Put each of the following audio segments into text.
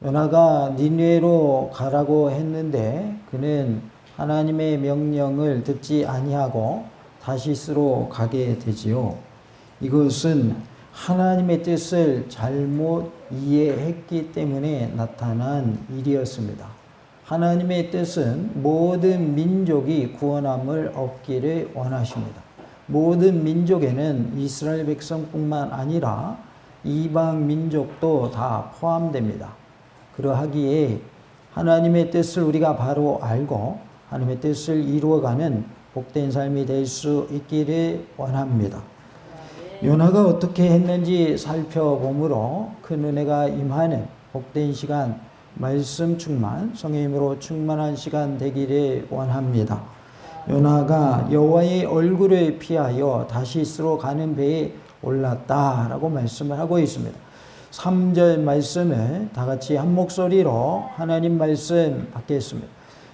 요나가 니느웨로 가라고 했는데 그는 하나님의 명령을 듣지 아니하고 다시스로 가게 되지요. 이것은 하나님의 뜻을 잘못 이해했기 때문에 나타난 일이었습니다. 하나님의 뜻은 모든 민족이 구원함을 얻기를 원하십니다. 모든 민족에는 이스라엘 백성뿐만 아니라 이방 민족도 다 포함됩니다. 그러하기에 하나님의 뜻을 우리가 바로 알고 하나님의 뜻을 이루어가는 복된 삶이 될 수 있기를 원합니다. 요나가 어떻게 했는지 살펴보므로 큰 은혜가 임하는 복된 시간, 말씀 충만, 성의 힘으로 충만한 시간 되기를 원합니다. 요나가 여호와의 얼굴을 피하여 다시스로 가는 배에 올랐다라고 말씀을 하고 있습니다. 3절 말씀을 다 같이 한 목소리로 하나님 말씀 받겠습니다.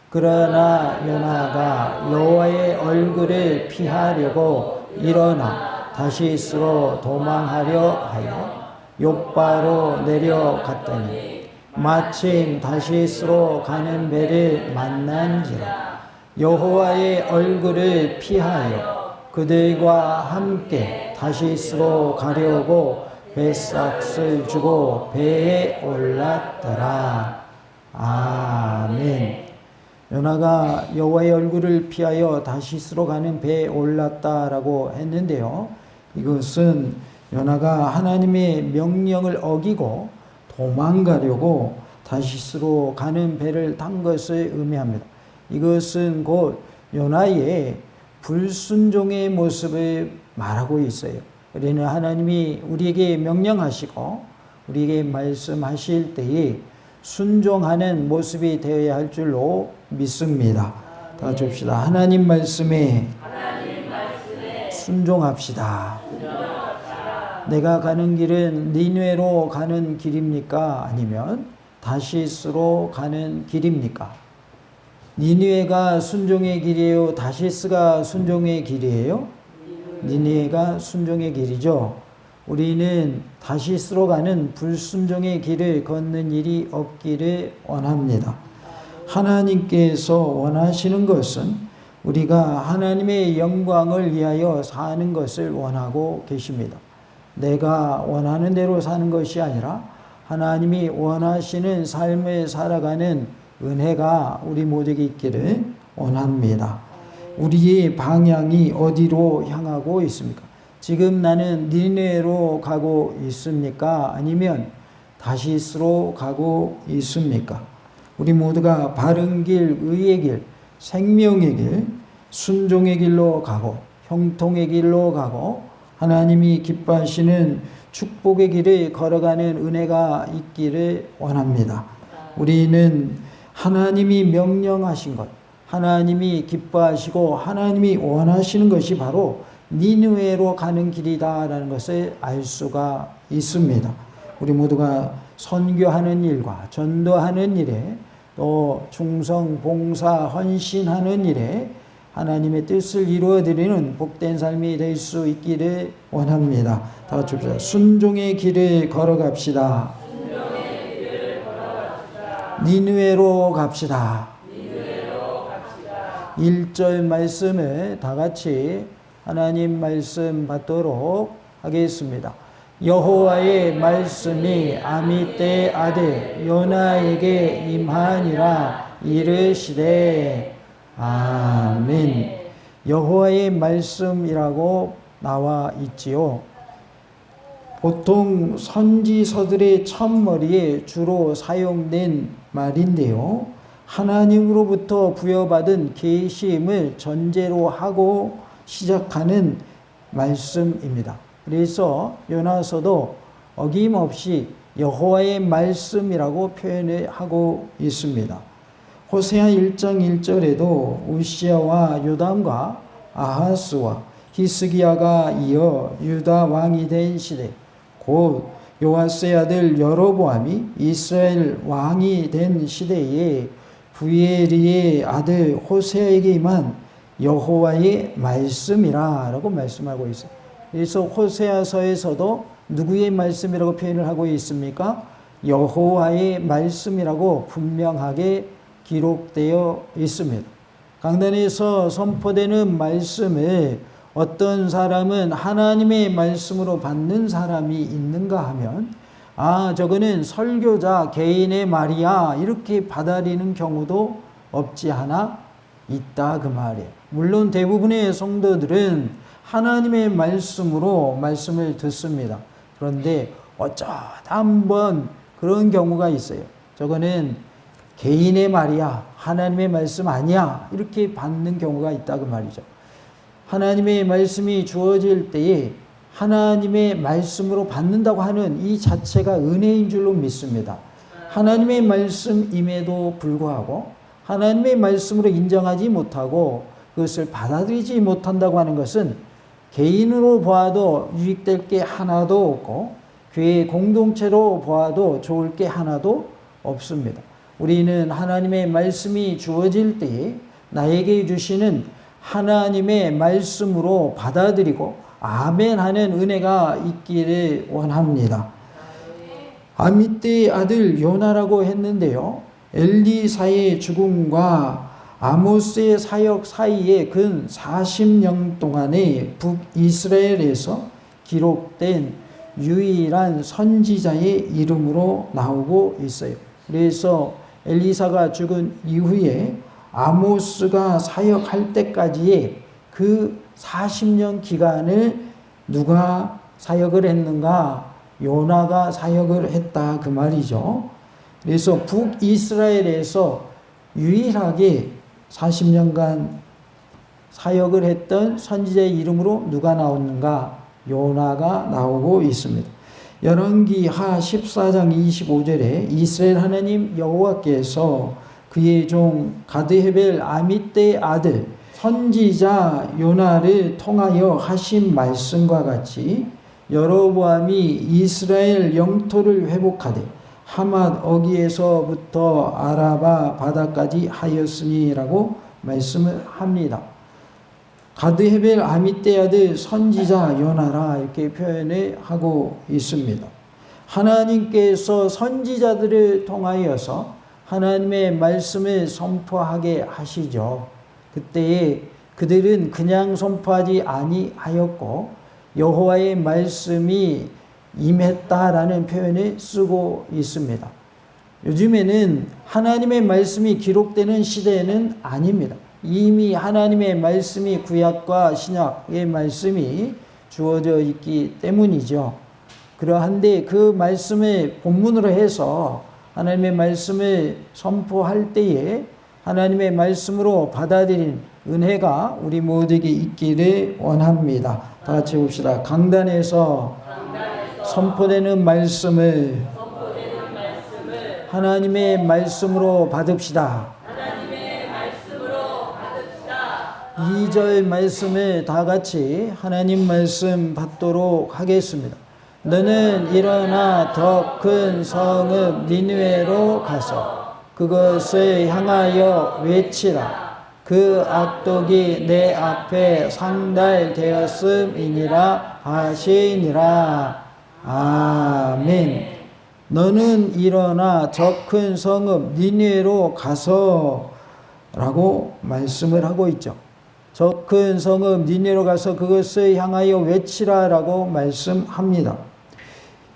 그러나 요나가 여호와의 얼굴을 피하려고 일어나 다시스로 도망하려 하여 욥바로 내려갔더니 마침 다시스로 가는 배를 만난지라. 여호와의 얼굴을 피하여 그들과 함께 다시스로 가려고 뱃삭을 주고 배에 올랐더라. 아멘. 요나가 여호와의 얼굴을 피하여 다시스로 가는 배에 올랐다라고 했는데요. 이것은 요나가 하나님의 명령을 어기고 도망가려고 다시스로 가는 배를 탄 것을 의미합니다. 이것은 곧 요나의 불순종의 모습을 말하고 있어요. 우리는 하나님이 우리에게 명령하시고 우리에게 말씀하실 때에 순종하는 모습이 되어야 할 줄로 믿습니다. 다 같이 봅시다. 하나님 말씀에 순종합시다. 내가 가는 길은 니느웨로 가는 길입니까? 아니면 다시스로 가는 길입니까? 니느웨가 순종의 길이에요? 다시스가 순종의 길이에요? 니느웨가 순종의 길이죠. 우리는 다시스로 가는 불순종의 길을 걷는 일이 없기를 원합니다. 하나님께서 원하시는 것은 우리가 하나님의 영광을 위하여 사는 것을 원하고 계십니다. 내가 원하는 대로 사는 것이 아니라 하나님이 원하시는 삶을 살아가는 은혜가 우리 모두에게 있기를 원합니다. 우리의 방향이 어디로 향하고 있습니까? 지금 나는 니느웨로 가고 있습니까? 아니면 다시스로 가고 있습니까? 우리 모두가 바른 길, 의의 길, 생명의 길, 순종의 길로 가고 형통의 길로 가고 하나님이 기뻐하시는 축복의 길을 걸어가는 은혜가 있기를 원합니다. 우리는 하나님이 명령하신 것, 하나님이 기뻐하시고 하나님이 원하시는 것이 바로 니느웨로 가는 길이다라는 것을 알 수가 있습니다. 우리 모두가 선교하는 일과 전도하는 일에 또 충성, 봉사, 헌신하는 일에 하나님의 뜻을 이루어드리는 복된 삶이 될 수 있기를 원합니다. 다 같이 봅시다. 순종의 길을 걸어갑시다. 니느웨로 갑시다. 1절 말씀을 다 같이 하나님 말씀 받도록 하겠습니다. 여호와의 말씀이 아미떼 아들 요나에게 임하니라 이르시되 아멘. 여호와의 말씀이라고 나와 있지요. 보통 선지서들의 첫머리에 주로 사용된 말인데요. 하나님으로부터 부여받은 계시임을 전제로 하고 시작하는 말씀입니다. 그래서 요나서도 어김없이 여호와의 말씀이라고 표현을 하고 있습니다. 호세아 1장 1절에도 우시아와 요담과 아하스와 히스기야가 이어 유다 왕이 된 시대, 곧 요아스의 아들 여로보암이 이스라엘 왕이 된 시대에 부엘리의 아들 호세아에게 임한 여호와의 말씀이라 라고 말씀하고 있어요. 그래서 호세아서에서도 누구의 말씀이라고 표현을 하고 있습니까? 여호와의 말씀이라고 분명하게 기록되어 있습니다. 강단에서 선포되는 말씀을 어떤 사람은 하나님의 말씀으로 받는 사람이 있는가 하면 저거는 설교자 개인의 말이야 이렇게 받아들이는 경우도 없지 않아 있다 그 말이에요. 물론 대부분의 성도들은 하나님의 말씀으로 말씀을 듣습니다. 그런데 어쩌다 한번 그런 경우가 있어요. 저거는 개인의 말이야 하나님의 말씀 아니야 이렇게 받는 경우가 있다 그 말이죠. 하나님의 말씀이 주어질 때에 하나님의 말씀으로 받는다고 하는 이 자체가 은혜인 줄로 믿습니다. 하나님의 말씀임에도 불구하고 하나님의 말씀으로 인정하지 못하고 그것을 받아들이지 못한다고 하는 것은 개인으로 보아도 유익될 게 하나도 없고 교회 공동체로 보아도 좋을 게 하나도 없습니다. 우리는 하나님의 말씀이 주어질 때에 나에게 주시는 하나님의 말씀으로 받아들이고 아멘 하는 은혜가 있기를 원합니다. 아미떼의 아들 요나라고 했는데요. 엘리사의 죽음과 아모스의 사역 사이에 근 40년 동안의 북이스라엘에서 기록된 유일한 선지자의 이름으로 나오고 있어요. 그래서 엘리사가 죽은 이후에 아모스가 사역할 때까지의 그 40년 기간을 누가 사역을 했는가? 요나가 사역을 했다 그 말이죠. 그래서 북이스라엘에서 유일하게 40년간 사역을 했던 선지자의 이름으로 누가 나오는가? 요나가 나오고 있습니다. 열왕기하 14장 25절에 이스라엘 하나님 여호와께서 그의 종 가드헤벨 아미떼의 아들 선지자 요나를 통하여 하신 말씀과 같이 여로보암이 이스라엘 영토를 회복하되 하맛 어기에서부터 아라바 바다까지 하였으니라고 말씀을 합니다. 가드헤벨 아미떼 아들 선지자 요나라 이렇게 표현을 하고 있습니다. 하나님께서 선지자들을 통하여서 하나님의 말씀을 선포하게 하시죠. 그때에 그들은 그냥 선포하지 아니하였고 여호와의 말씀이 임했다라는 표현을 쓰고 있습니다. 요즘에는 하나님의 말씀이 기록되는 시대는 아닙니다. 이미 하나님의 말씀이 구약과 신약의 말씀이 주어져 있기 때문이죠. 그러한데 그 말씀을 본문으로 해서 하나님의 말씀을 선포할 때에 하나님의 말씀으로 받아들인 은혜가 우리 모두에게 있기를 원합니다. 다 같이 봅시다. 강단에서 선포되는 말씀을 하나님의 말씀으로 받읍시다. 2절 말씀을 다 같이 하나님 말씀 받도록 하겠습니다. 너는 일어나 더 큰 성읍 니느웨로 가서 그것을 향하여 외치라. 그 악독이 내 앞에 상달되었음이니라 하시니라. 아멘. 너는 일어나 저 큰 성읍 니느웨로 가서 라고 말씀을 하고 있죠. 저 큰 성읍 니느웨로 가서 그것을 향하여 외치라 라고 말씀합니다.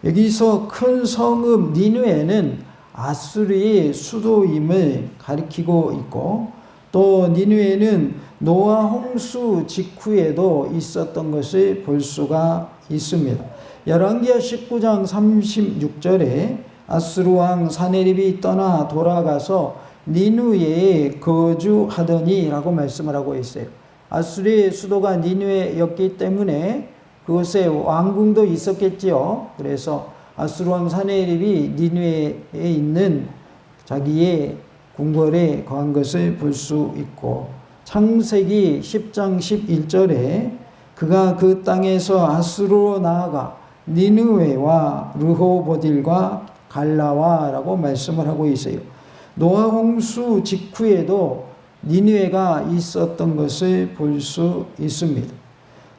여기서 큰 성읍 니느웨는 아수르의 수도임을 가리키고 있고 또 니느웨는 노아 홍수 직후에도 있었던 것을 볼 수가 있습니다. 열왕기하 19장 36절에 아수르 왕 사네립이 떠나 돌아가서 니느웨에 거주하더니 라고 말씀을 하고 있어요. 아수르의 수도가 니느웨였기 때문에 그곳에 왕궁도 있었겠지요. 그래서 아수르 왕 사네립이 니느웨에 있는 자기의 궁궐에 거한 것을 볼 수 있고 창세기 10장 11절에 그가 그 땅에서 아수르로 나아가 니느웨와 르호보딜과 갈라와라고 말씀을 하고 있어요. 노아 홍수 직후에도 니느웨가 있었던 것을 볼 수 있습니다.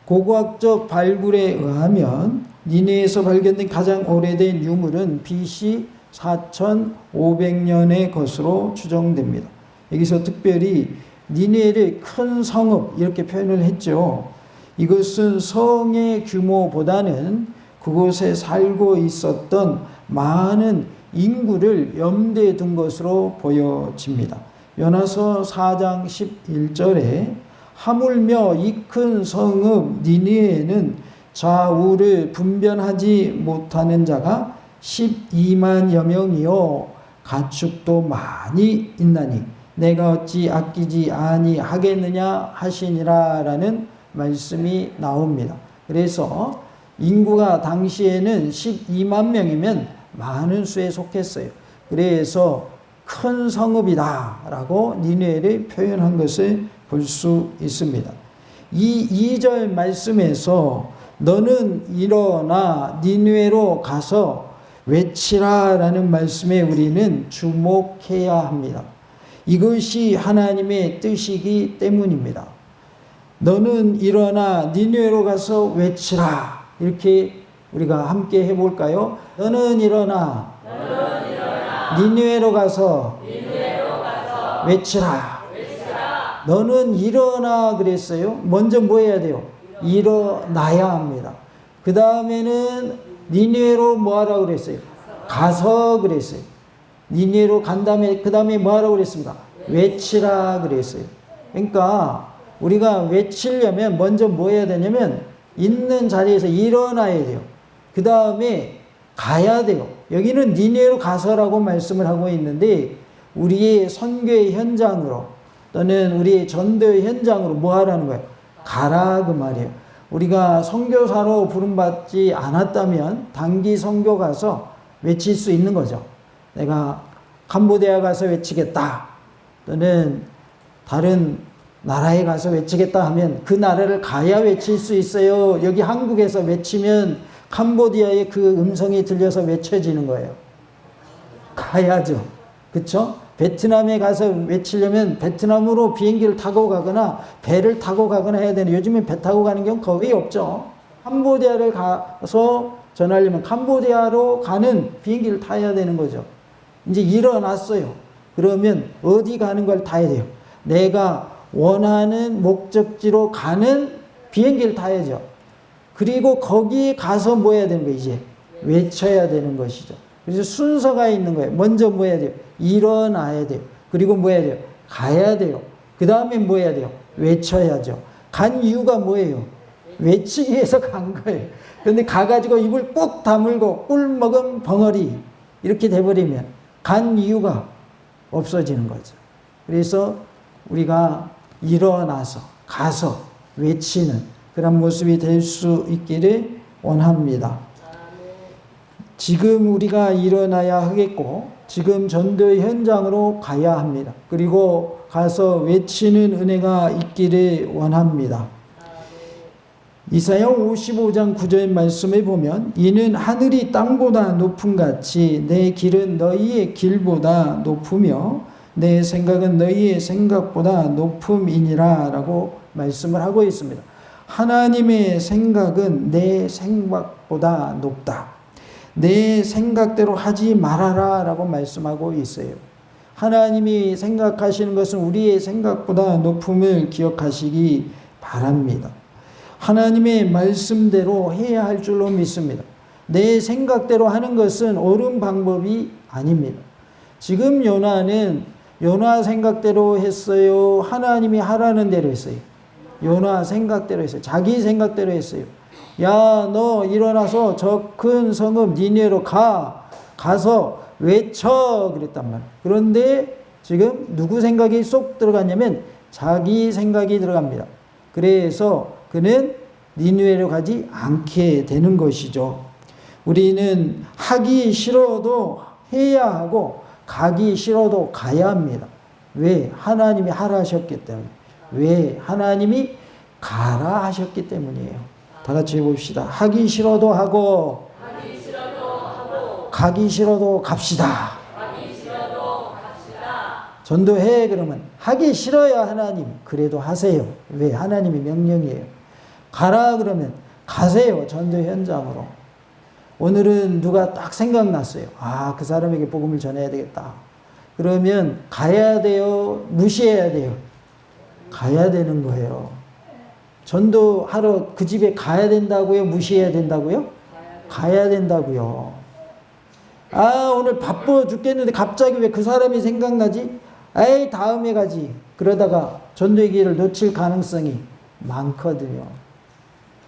고고학적 발굴에 의하면 니느웨에서 발견된 가장 오래된 유물은 BC 4500년의 것으로 추정됩니다. 여기서 특별히 니느웨를 큰 성읍 이렇게 표현을 했죠. 이것은 성의 규모보다는 그곳에 살고 있었던 많은 인구를 염두에 둔 것으로 보여집니다. 요나서 4장 11절에 하물며 이 큰 성읍 니느웨에는 좌우를 분별하지 못하는 자가 12만여 명이요 가축도 많이 있나니 내가 어찌 아끼지 아니하겠느냐 하시니라 라는 말씀이 나옵니다. 그래서 인구가 당시에는 12만 명이면 많은 수에 속했어요. 그래서 큰 성읍이다 라고 니느웨를 표현한 것을 볼 수 있습니다. 이 2절 말씀에서 너는 일어나 니느웨로 가서 외치라 라는 말씀에 우리는 주목해야 합니다. 이것이 하나님의 뜻이기 때문입니다. 너는 일어나 니느웨로 가서 외치라. 이렇게 우리가 함께 해볼까요? 너는 일어나 니느웨로 가서 외치라. 너는 일어나 그랬어요. 먼저 뭐 해야 돼요? 일어나야 합니다. 그 다음에는 니느웨로 뭐 하라고 그랬어요? 가서 그랬어요. 니느웨로 간 다음에 그 다음에 뭐 하라고 그랬습니까? 외치라 그랬어요. 그러니까 우리가 외치려면 먼저 뭐 해야 되냐면 있는 자리에서 일어나야 돼요. 그 다음에 가야 돼요. 여기는 니느웨로 가서라고 말씀을 하고 있는데 우리의 선교의 현장으로 또는 우리의 전도의 현장으로 뭐 하라는 거예요? 가라 그 말이에요. 우리가 선교사로 부름받지 않았다면 단기 선교 가서 외칠 수 있는 거죠. 내가 캄보디아 가서 외치겠다 또는 다른 나라에 가서 외치겠다 하면 그 나라를 가야 외칠 수 있어요. 여기 한국에서 외치면 캄보디아의 그 음성이 들려서 외쳐지는 거예요. 가야죠. 그렇죠? 베트남에 가서 외치려면 베트남으로 비행기를 타고 가거나 배를 타고 가거나 해야 되는, 요즘엔 배 타고 가는 경우 거의 없죠. 캄보디아를 가서 전하려면 캄보디아로 가는 비행기를 타야 되는 거죠. 이제 일어났어요. 그러면 어디 가는 걸 타야 돼요? 내가 원하는 목적지로 가는 비행기를 타야죠. 그리고 거기 가서 뭐 해야 되는 거예요? 이제 외쳐야 되는 것이죠. 그래서 순서가 있는 거예요. 먼저 뭐 해야 돼요? 일어나야 돼요. 그리고 뭐 해야 돼요? 가야 돼요. 그 다음에 뭐 해야 돼요? 외쳐야죠. 간 이유가 뭐예요? 외치기 위해서 간 거예요. 그런데 가가지고 입을 꾹 다물고 꿀 먹은 벙어리 이렇게 돼버리면 간 이유가 없어지는 거죠. 그래서 우리가 일어나서 가서 외치는 그런 모습이 될 수 있기를 원합니다. 지금 우리가 일어나야 하겠고 지금 전도의 현장으로 가야 합니다. 그리고 가서 외치는 은혜가 있기를 원합니다. 이사야 55장 9절 말씀에 보면 이는 하늘이 땅보다 높음같이 내 길은 너희의 길보다 높으며 내 생각은 너희의 생각보다 높음이니라 라고 말씀을 하고 있습니다. 하나님의 생각은 내 생각보다 높다. 내 생각대로 하지 말아라 라고 말씀하고 있어요. 하나님이 생각하시는 것은 우리의 생각보다 높음을 기억하시기 바랍니다. 하나님의 말씀대로 해야 할 줄로 믿습니다. 내 생각대로 하는 것은 옳은 방법이 아닙니다. 지금 요나는 요나 생각대로 했어요? 하나님이 하라는 대로 했어요? 요나 생각대로 했어요. 자기 생각대로 했어요. 야, 너 일어나서 저 큰 성읍 니느웨로 가서 외쳐 그랬단 말이에요. 그런데 지금 누구 생각이 쏙 들어갔냐면 자기 생각이 들어갑니다. 그래서 그는 니느웨로 가지 않게 되는 것이죠. 우리는 하기 싫어도 해야 하고 가기 싫어도 가야 합니다. 왜? 하나님이 하라 하셨기 때문에. 왜? 하나님이 가라 하셨기 때문이에요. 다 같이 해봅시다. 하기 싫어도 하고, 가기 싫어도 갑시다. 전도해 그러면 하기 싫어요 하나님. 그래도 하세요. 왜? 하나님의 명령이에요. 가라 그러면 가세요. 전도 현장으로. 오늘은 누가 딱 생각났어요. 아, 그 사람에게 복음을 전해야 되겠다. 그러면 가야 돼요? 무시해야 돼요? 가야 되는 거예요. 전도하러 그 집에 가야 된다고요? 무시해야 된다고요? 가야 된다고요. 아, 오늘 바빠 죽겠는데 갑자기 왜 그 사람이 생각나지? 에이, 다음에 가지. 그러다가 전도의 기회를 놓칠 가능성이 많거든요.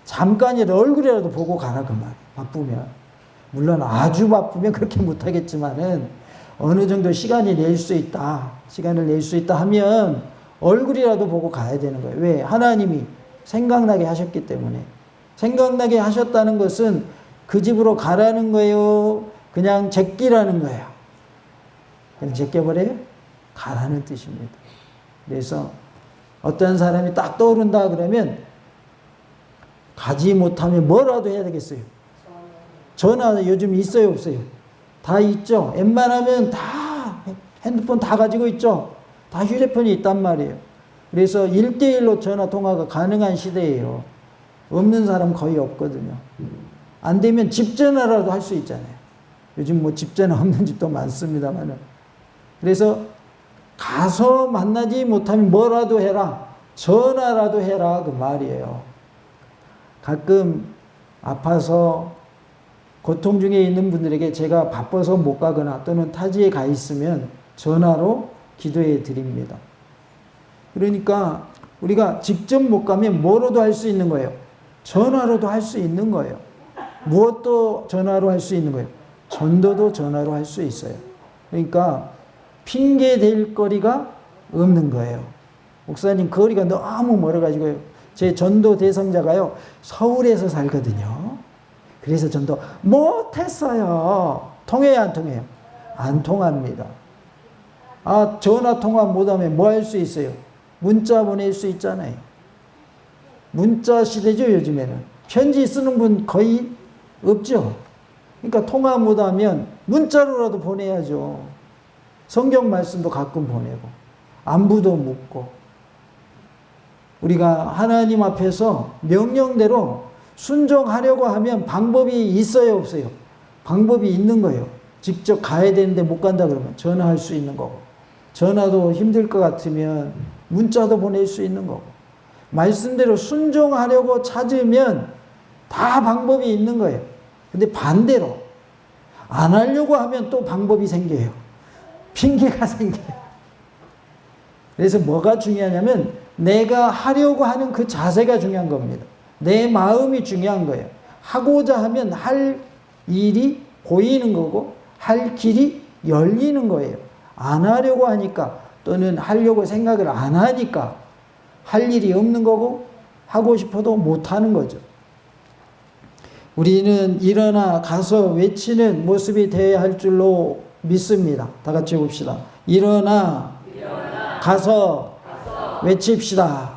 잠깐이라도 얼굴이라도 보고 가라 그 말. 바쁘면. 물론 아주 바쁘면 그렇게 못하겠지만은 어느 정도 시간이 낼 수 있다. 시간을 낼 수 있다 하면 얼굴이라도 보고 가야 되는 거예요. 왜? 하나님이 생각나게 하셨기 때문에. 생각나게 하셨다는 것은 그 집으로 가라는 거예요? 그냥 제끼라는 거예요? 그냥 제껴버려요? 가라는 뜻입니다. 그래서 어떤 사람이 딱 떠오른다 그러면 가지 못하면 뭐라도 해야 되겠어요? 전화 요즘 있어요, 없어요? 다 있죠? 웬만하면 다 핸드폰 다 가지고 있죠? 다 휴대폰이 있단 말이에요. 그래서 1대1로 전화 통화가 가능한 시대예요. 없는 사람 거의 없거든요. 안 되면 집 전화라도 할 수 있잖아요. 요즘 뭐 집 전화 없는 집도 많습니다만은. 그래서 가서 만나지 못하면 뭐라도 해라. 전화라도 해라. 그 말이에요. 가끔 아파서 고통 중에 있는 분들에게 제가 바빠서 못 가거나 또는 타지에 가 있으면 전화로 기도해 드립니다. 그러니까 우리가 직접 못 가면 뭐로도 할 수 있는 거예요? 전화로도 할 수 있는 거예요. 무엇도 전화로 할 수 있는 거예요? 전도도 전화로 할 수 있어요. 그러니까 핑계 댈 거리가 없는 거예요. 목사님 거리가 너무 멀어가지고요. 제 전도 대상자가요. 서울에서 살거든요. 그래서 전도 못했어요. 통해요, 안 통해요? 안 통합니다. 아, 전화 통화 못하면 뭐 할 수 있어요? 문자 보낼 수 있잖아요. 문자 시대죠, 요즘에는. 편지 쓰는 분 거의 없죠. 그러니까 통화 못하면 문자로라도 보내야죠. 성경 말씀도 가끔 보내고 안부도 묻고. 우리가 하나님 앞에서 명령대로 순종하려고 하면 방법이 있어요, 없어요? 방법이 있는 거예요. 직접 가야 되는데 못 간다 그러면 전화할 수 있는 거고, 전화도 힘들 것 같으면 문자도 보낼 수 있는 거고, 말씀대로 순종하려고 찾으면 다 방법이 있는 거예요. 근데 반대로 안 하려고 하면 또 방법이 생겨요. 핑계가 생겨요. 그래서 뭐가 중요하냐면 내가 하려고 하는 그 자세가 중요한 겁니다. 내 마음이 중요한 거예요. 하고자 하면 할 일이 보이는 거고 할 길이 열리는 거예요. 안 하려고 하니까 또는 하려고 생각을 안 하니까 할 일이 없는 거고 하고 싶어도 못 하는 거죠. 우리는 일어나 가서 외치는 모습이 되어야 할 줄로 믿습니다. 다 같이 해봅시다. 일어나 가서 외칩시다.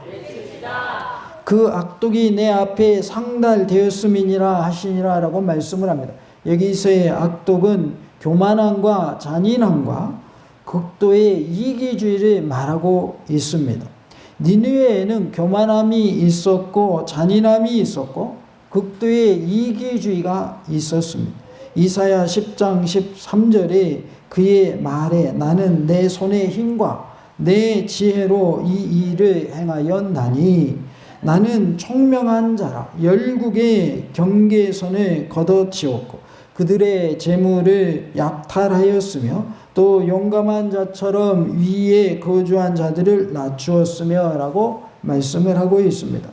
그 악독이 내 앞에 상달되었음이니라 하시니라 라고 말씀을 합니다. 여기서의 악독은 교만함과 잔인함과 극도의 이기주의를 말하고 있습니다. 니느웨에는 교만함이 있었고 잔인함이 있었고 극도의 이기주의가 있었습니다. 이사야 10장 13절에 그의 말에 나는 내 손의 힘과 내 지혜로 이 일을 행하였나니 나는 총명한 자라 열국의 경계선을 걷어치웠고 그들의 재물을 약탈하였으며 또 용감한 자처럼 위에 거주한 자들을 낮추었으며 라고 말씀을 하고 있습니다.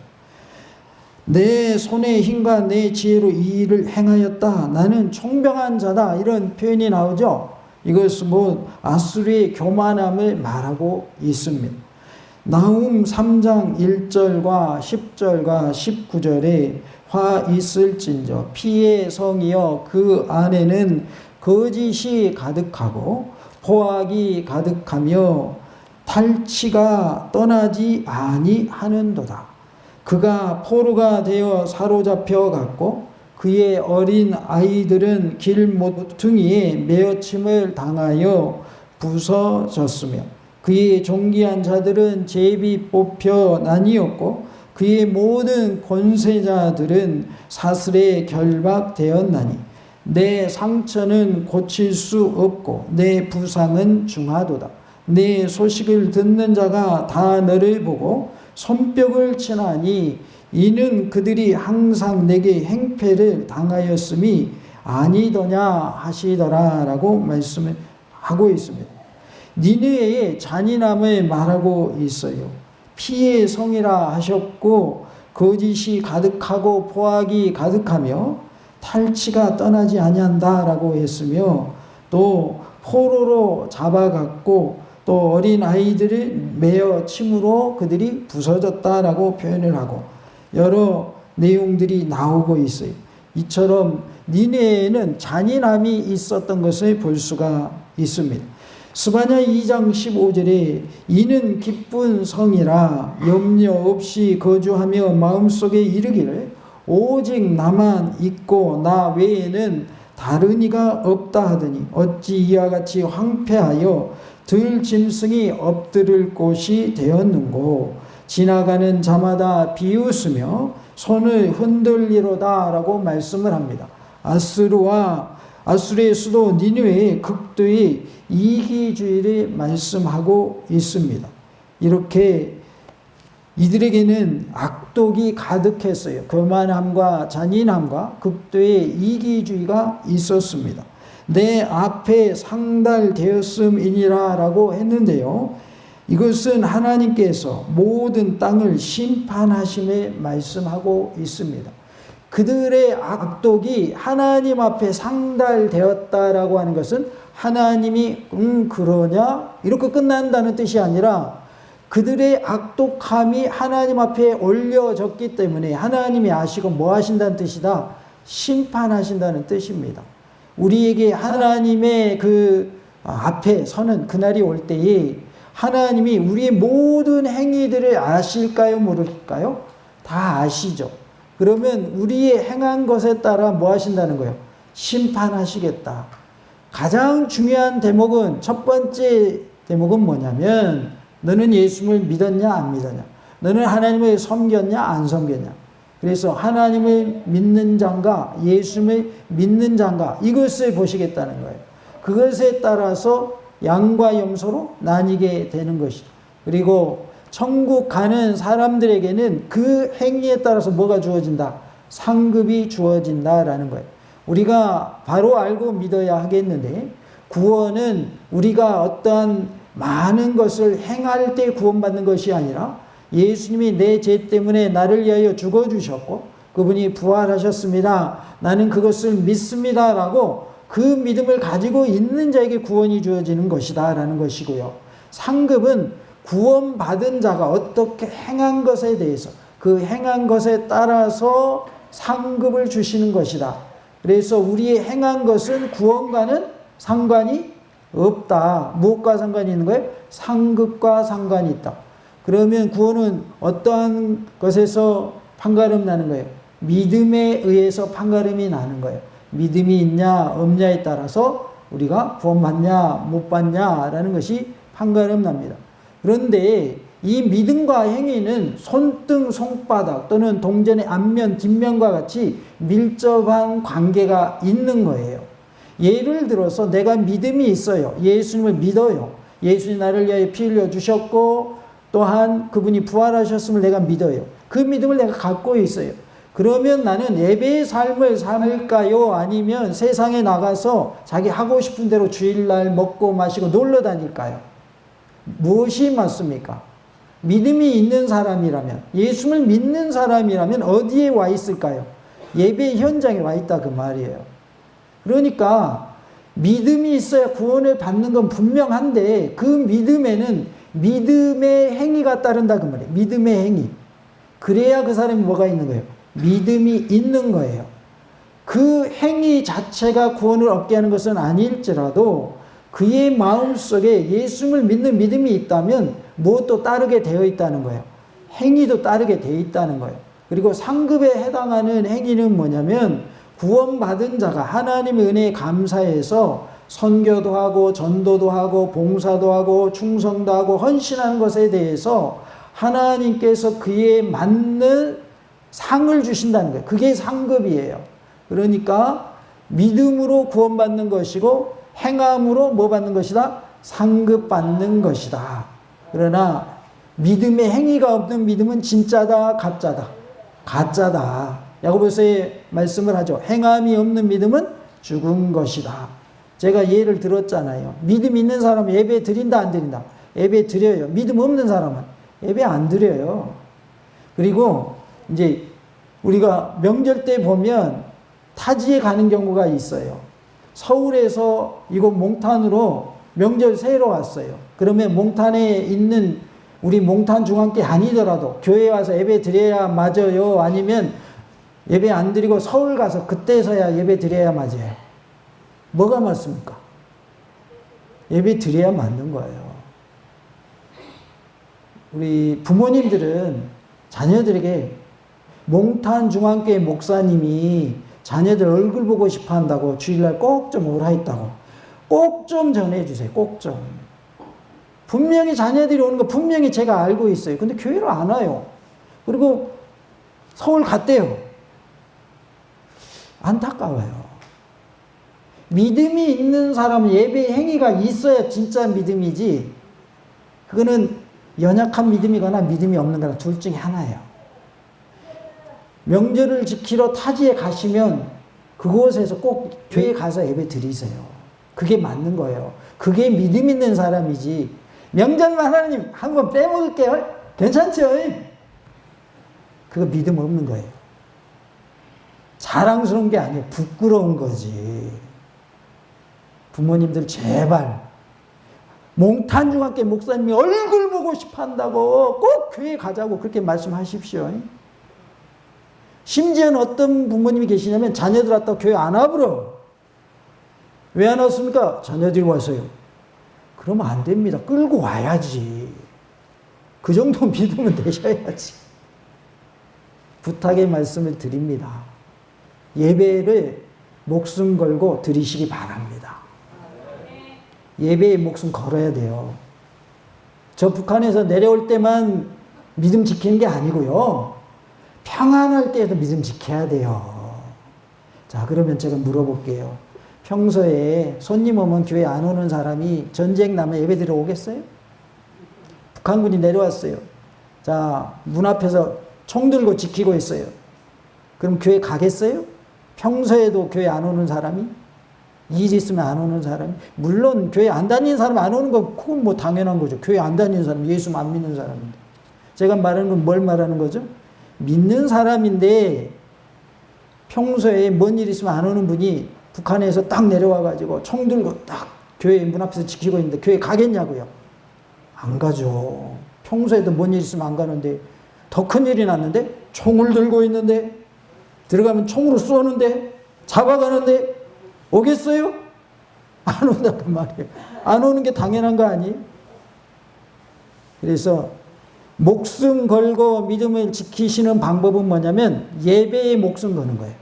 내 손의 힘과 내 지혜로 이 일을 행하였다. 나는 총명한 자다. 이런 표현이 나오죠. 이것은 뭐 아수르의 교만함을 말하고 있습니다. 나훔 3장 1절과 10절과 19절에 화 있을진저 피의 성이여 그 안에는 거짓이 가득하고 포악이 가득하며 탈취가 떠나지 아니하는도다. 그가 포로가 되어 사로잡혀 갔고 그의 어린 아이들은 길 모퉁이에 메어침을 당하여 부서졌으며 그의 존귀한 자들은 제비 뽑혀 나뉘었고 그의 모든 권세자들은 사슬에 결박되었나니 내 상처는 고칠 수 없고 내 부상은 중하도다. 내 소식을 듣는 자가 다 너를 보고 손뼉을 치나니 이는 그들이 항상 내게 행패를 당하였음이 아니더냐 하시더라 라고 말씀을 하고 있습니다. 니느웨의 잔인함을 말하고 있어요. 피의 성이라 하셨고 거짓이 가득하고 포악이 가득하며 탈취가 떠나지 아니한다라고 했으며 또 포로로 잡아갔고 또 어린 아이들을 매어 침으로 그들이 부서졌다라고 표현을 하고 여러 내용들이 나오고 있어요. 이처럼 니느웨에는 잔인함이 있었던 것을 볼 수가 있습니다. 스바냐 2장 15절에 이는 기쁜 성이라 염려 없이 거주하며 마음속에 이르기를 오직 나만 있고 나 외에는 다른 이가 없다 하더니 어찌 이와 같이 황폐하여 들 짐승이 엎드릴 곳이 되었는고 지나가는 자마다 비웃으며 손을 흔들리로다 라고 말씀을 합니다. 아수르의 수도 니느웨의 극도의 이기주의를 말씀하고 있습니다. 이렇게 이들에게는 악독이 가득했어요. 교만함과 잔인함과 극도의 이기주의가 있었습니다. 내 앞에 상달되었음이니라 라고 했는데요. 이것은 하나님께서 모든 땅을 심판하심에 말씀하고 있습니다. 그들의 악독이 하나님 앞에 상달되었다라고 하는 것은 하나님이 그러냐? 이렇게 끝난다는 뜻이 아니라 그들의 악독함이 하나님 앞에 올려졌기 때문에 하나님이 아시고 뭐 하신다는 뜻이다? 심판하신다는 뜻입니다. 우리에게 하나님의 그 앞에 서는 그날이 올 때에 하나님이 우리의 모든 행위들을 아실까요? 모를까요? 다 아시죠. 그러면 우리의 행한 것에 따라 뭐 하신다는 거예요? 심판하시겠다. 가장 중요한 대목은 첫 번째 대목은 뭐냐면 너는 예수를 믿었냐 안 믿었냐? 너는 하나님을 섬겼냐 안 섬겼냐? 그래서 하나님을 믿는 자인가 예수를 믿는 자인가 이것을 보시겠다는 거예요. 그것에 따라서 양과 염소로 나뉘게 되는 것이죠. 그리고 천국 가는 사람들에게는 그 행위에 따라서 뭐가 주어진다? 상급이 주어진다라는 거예요. 우리가 바로 알고 믿어야 하겠는데 구원은 우리가 어떠한 많은 것을 행할 때 구원받는 것이 아니라 예수님이 내 죄 때문에 나를 위하여 죽어주셨고 그분이 부활하셨습니다. 나는 그것을 믿습니다. 라고 그 믿음을 가지고 있는 자에게 구원이 주어지는 것이다 라는 것이고요. 상급은 구원받은 자가 어떻게 행한 것에 대해서 그 행한 것에 따라서 상급을 주시는 것이다. 그래서 우리의 행한 것은 구원과는 상관이 없다. 무엇과 상관이 있는 거예요? 상급과 상관이 있다. 그러면 구원은 어떠한 것에서 판가름 나는 거예요? 믿음에 의해서 판가름이 나는 거예요. 믿음이 있냐 없냐에 따라서 우리가 구원받냐 못 받냐라는 것이 판가름 납니다. 그런데 이 믿음과 행위는 손등 손바닥 또는 동전의 앞면 뒷면과 같이 밀접한 관계가 있는 거예요. 예를 들어서 내가 믿음이 있어요. 예수님을 믿어요. 예수님이 나를 위하여 피 흘려 주셨고 또한 그분이 부활하셨음을 내가 믿어요. 그 믿음을 내가 갖고 있어요. 그러면 나는 예배의 삶을 살까요? 아니면 세상에 나가서 자기 하고 싶은 대로 주일날 먹고 마시고 놀러 다닐까요? 무엇이 맞습니까? 믿음이 있는 사람이라면, 예수를 믿는 사람이라면 어디에 와 있을까요? 예배 현장에 와 있다 그 말이에요. 그러니까 믿음이 있어야 구원을 받는 건 분명한데 그 믿음에는 믿음의 행위가 따른다 그 말이에요. 믿음의 행위. 그래야 그 사람이 뭐가 있는 거예요? 믿음이 있는 거예요. 그 행위 자체가 구원을 얻게 하는 것은 아닐지라도 그의 마음속에 예수를 믿는 믿음이 있다면 무엇도 따르게 되어 있다는 거예요. 행위도 따르게 되어 있다는 거예요. 그리고 상급에 해당하는 행위는 뭐냐면 구원받은 자가 하나님의 은혜에 감사해서 선교도 하고 전도도 하고 봉사도 하고 충성도 하고 헌신하는 것에 대해서 하나님께서 그에 맞는 상을 주신다는 거예요. 그게 상급이에요. 그러니까 믿음으로 구원받는 것이고 행함으로 뭐 받는 것이다? 상급받는 것이다. 그러나 믿음의 행위가 없는 믿음은 진짜다, 가짜다? 가짜다. 야고보서에 말씀을 하죠. 행함이 없는 믿음은 죽은 것이다. 제가 예를 들었잖아요. 믿음 있는 사람은 예배 드린다, 안 드린다? 예배 드려요. 믿음 없는 사람은 예배 안 드려요. 그리고 이제 우리가 명절 때 보면 타지에 가는 경우가 있어요. 서울에서 이곳 몽탄으로 명절 새로 왔어요. 그러면 몽탄에 있는 우리 몽탄 중앙교회 아니더라도 교회에 와서 예배 드려야 맞아요? 아니면 예배 안 드리고 서울 가서 그때서야 예배 드려야 맞아요? 뭐가 맞습니까? 예배 드려야 맞는 거예요. 우리 부모님들은 자녀들에게 몽탄 중앙교회 목사님이 자녀들 얼굴 보고 싶어 한다고 주일날 꼭 좀 오라 했다고 꼭 좀 전해주세요. 꼭 좀. 분명히 자녀들이 오는 거 분명히 제가 알고 있어요. 근데 교회를 안 와요. 그리고 서울 갔대요. 안타까워요. 믿음이 있는 사람은 예배 행위가 있어야 진짜 믿음이지, 그거는 연약한 믿음이거나 믿음이 없는 거나 둘 중에 하나예요. 명절을 지키러 타지에 가시면 그곳에서 꼭 교회에 가서 예배 드리세요. 그게 맞는 거예요. 그게 믿음 있는 사람이지, 명절만 하나님 한번 빼먹을게요, 괜찮죠? 그거 믿음 없는 거예요. 자랑스러운 게 아니에요. 부끄러운 거지. 부모님들 제발 몽탄 중학교 목사님이 얼굴 보고 싶어 한다고 꼭 교회 가자고 그렇게 말씀하십시오. 심지어는 어떤 부모님이 계시냐면 자녀들 왔다고 교회 안 와버려. 왜 안 왔습니까? 자녀들이 와서요. 그러면 안 됩니다. 끌고 와야지. 그 정도 믿으면 되셔야지. 부탁의 말씀을 드립니다. 예배를 목숨 걸고 드리시기 바랍니다. 예배에 목숨 걸어야 돼요. 저 북한에서 내려올 때만 믿음 지키는 게 아니고요. 평안할 때에도 믿음 지켜야 돼요. 자, 그러면 제가 물어볼게요. 평소에 손님 오면 교회 안 오는 사람이 전쟁 나면 예배 드리러 오겠어요? 북한군이 내려왔어요. 자, 문 앞에서 총 들고 지키고 있어요. 그럼 교회 가겠어요? 평소에도 교회 안 오는 사람이? 일 있으면 안 오는 사람이? 물론 교회 안 다니는 사람 안 오는 건 그건 뭐 당연한 거죠. 교회 안 다니는 사람, 예수 안 믿는 사람인데. 제가 말하는 건 뭘 말하는 거죠? 믿는 사람인데 평소에 뭔 일 있으면 안 오는 분이 북한에서 딱 내려와가지고 총 들고 딱 교회 문 앞에서 지키고 있는데 교회 가겠냐고요? 안 가죠. 평소에도 뭔 일 있으면 안 가는데 더 큰 일이 났는데 총을 들고 있는데 들어가면 총으로 쏘는데 잡아가는데 오겠어요? 안 온다고 말이에요. 안 오는 게 당연한 거 아니에요? 그래서 목숨 걸고 믿음을 지키시는 방법은 뭐냐면 예배에 목숨 거는 거예요.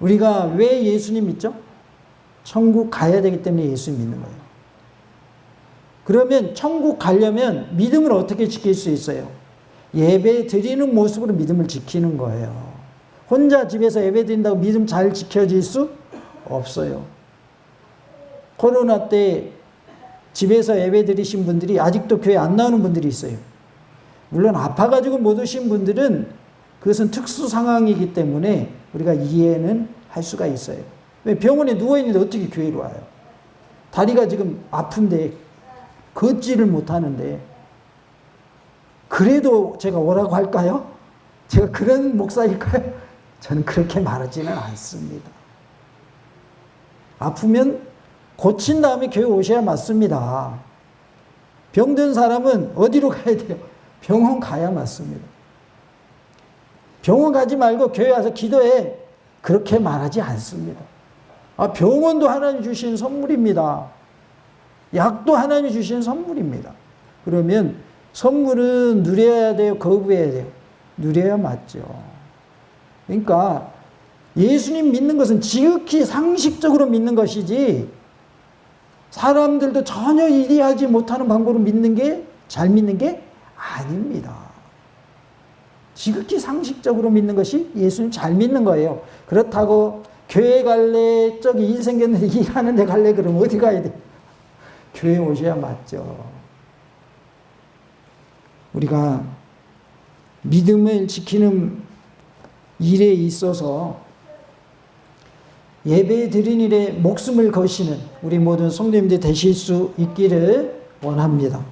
우리가 왜 예수님 믿죠? 천국 가야 되기 때문에 예수님 믿는 거예요. 그러면 천국 가려면 믿음을 어떻게 지킬 수 있어요? 예배 드리는 모습으로 믿음을 지키는 거예요. 혼자 집에서 예배 드린다고 믿음 잘 지켜질 수 없어요. 코로나 때 집에서 예배 드리신 분들이 아직도 교회 안 나오는 분들이 있어요. 물론 아파가지고 못 오신 분들은 그것은 특수 상황이기 때문에 우리가 이해는 할 수가 있어요. 왜 병원에 누워있는데 어떻게 교회로 와요? 다리가 지금 아픈데 걷지를 못하는데 그래도 제가 오라고 할까요? 제가 그런 목사일까요? 저는 그렇게 말하지는 않습니다. 아프면 고친 다음에 교회 오셔야 맞습니다. 병든 사람은 어디로 가야 돼요? 병원 가야 맞습니다. 병원 가지 말고 교회 와서 기도해. 그렇게 말하지 않습니다. 병원도 하나님 주신 선물입니다. 약도 하나님 주신 선물입니다. 그러면 선물은 누려야 돼요? 거부해야 돼요? 누려야 맞죠. 그러니까 예수님 믿는 것은 지극히 상식적으로 믿는 것이지 사람들도 전혀 이해하지 못하는 방법으로 믿는 게 잘 믿는 게 아닙니다. 지극히 상식적으로 믿는 것이 예수님 잘 믿는 거예요. 그렇다고 교회 갈래? 저기 일 생겼는데 일하는 데 갈래? 그러면 어디 가야 돼? 교회 오셔야 맞죠. 우리가 믿음을 지키는 일에 있어서 예배 드린 일에 목숨을 거시는 우리 모든 성도님들 되실 수 있기를 원합니다.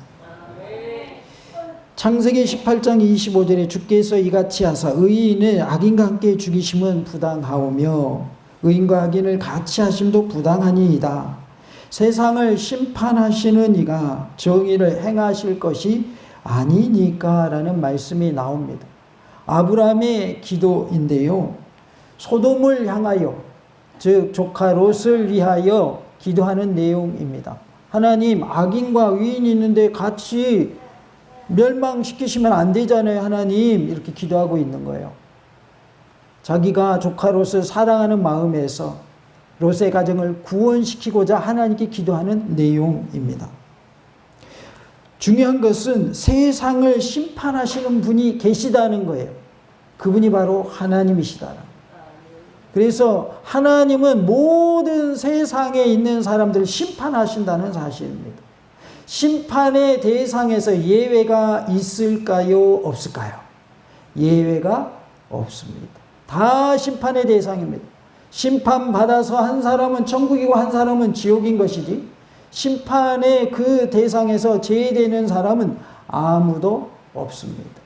창세기 18장 25절에 주께서 이같이 하사 의인을 악인과 함께 죽이심은 부당하오며 의인과 악인을 같이 하심도 부당하니이다. 세상을 심판하시는 이가 정의를 행하실 것이 아니니까 라는 말씀이 나옵니다. 아브라함의 기도인데요. 소돔을 향하여 즉 조카 롯을 위하여 기도하는 내용입니다. 하나님, 악인과 의인이 있는데 같이 멸망시키시면 안 되잖아요. 하나님, 이렇게 기도하고 있는 거예요. 자기가 조카 롯을 사랑하는 마음에서 롯의 가정을 구원시키고자 하나님께 기도하는 내용입니다. 중요한 것은 세상을 심판하시는 분이 계시다는 거예요. 그분이 바로 하나님이시다. 그래서 하나님은 모든 세상에 있는 사람들을 심판하신다는 사실입니다. 심판의 대상에서 예외가 있을까요? 없을까요? 예외가 없습니다. 다 심판의 대상입니다. 심판받아서 한 사람은 천국이고 한 사람은 지옥인 것이지 심판의 그 대상에서 제외되는 사람은 아무도 없습니다.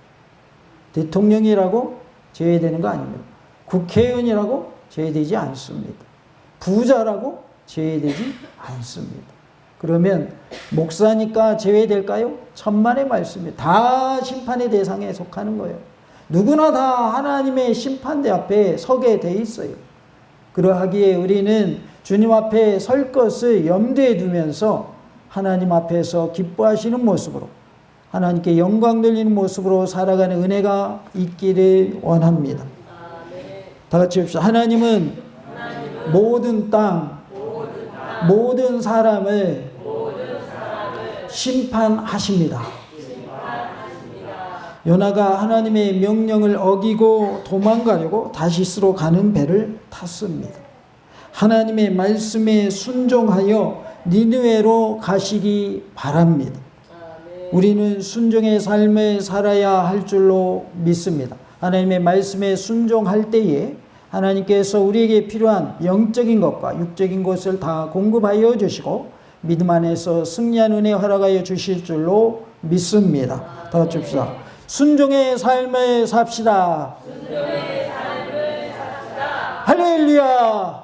대통령이라고 제외되는 거 아닙니다. 국회의원이라고 제외되지 않습니다. 부자라고 제외되지 않습니다. 그러면 목사니까 제외될까요? 천만의 말씀입니다. 다 심판의 대상에 속하는 거예요. 누구나 다 하나님의 심판대 앞에 서게 돼 있어요. 그러하기에 우리는 주님 앞에 설 것을 염두에 두면서 하나님 앞에서 기뻐하시는 모습으로 하나님께 영광 돌리는 모습으로 살아가는 은혜가 있기를 원합니다. 다 같이 합시다. 하나님은 모든 땅, 모든 사람을 심판하십니다. 요나가 하나님의 명령을 어기고 도망가려고 다시스로 가는 배를 탔습니다. 하나님의 말씀에 순종하여 니느웨로 가시기 바랍니다. 우리는 순종의 삶을 살아야 할 줄로 믿습니다. 하나님의 말씀에 순종할 때에 하나님께서 우리에게 필요한 영적인 것과 육적인 것을 다 공급하여 주시고 믿음 안에서 승리한 은혜 허락하여 주실 줄로 믿습니다. 다 같이 합시다. 순종의 삶을 삽시다. 할렐루야.